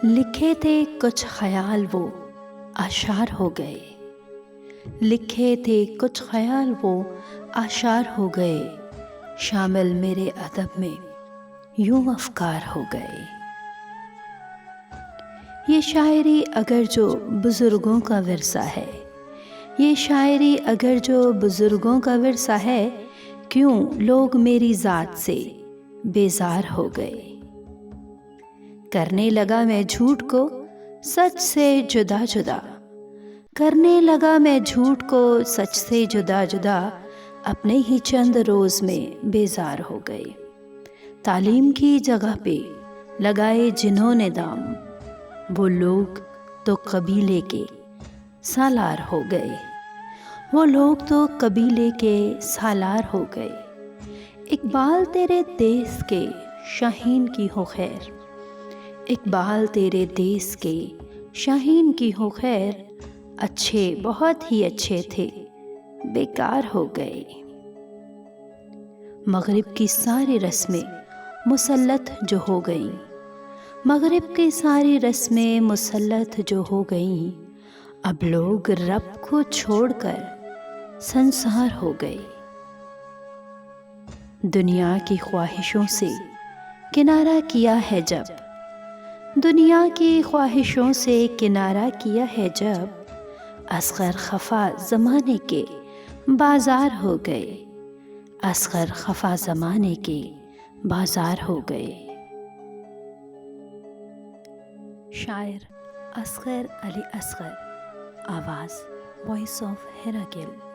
لکھے تھے کچھ خیال وہ اشعار ہو گئے، لکھے تھے کچھ خیال وہ اشعار ہو گئے، شامل میرے ادب میں یوں افکار ہو گئے۔ یہ شاعری اگر جو بزرگوں کا ورثہ ہے، یہ شاعری اگر جو بزرگوں کا ورثہ ہے، کیوں لوگ میری ذات سے بیزار ہو گئے۔ کرنے لگا میں جھوٹ کو سچ سے جدا جدا، کرنے لگا میں جھوٹ کو سچ سے جدا جدا، اپنے ہی چند روز میں بیزار ہو گئے۔ تعلیم کی جگہ پہ لگائے جنہوں نے دام، وہ لوگ تو قبیلے کے سالار ہو گئے، وہ لوگ تو قبیلے کے سالار ہو گئے۔ اقبال تیرے دیس کے شاہین کی ہو خیر، اقبال تیرے دیس کے شاہین کی ہو خیر، اچھے بہت ہی اچھے تھے بیکار ہو گئے۔ مغرب کی ساری رسمیں مسلط جو ہو گئیں، مغرب کی ساری رسمیں مسلط جو ہو گئیں، اب لوگ رب کو چھوڑ کر سنسار ہو گئے۔ دنیا کی خواہشوں سے کنارہ کیا ہے جب، دنیا کی خواہشوں سے کنارہ کیا ہے جب، اصغر خفا زمانے کے بازار ہو گئے، اصغر خفا زمانے کے بازار ہو گئے۔ شاعر اصغر علی اصغر، آواز وائس آف ہیراکل۔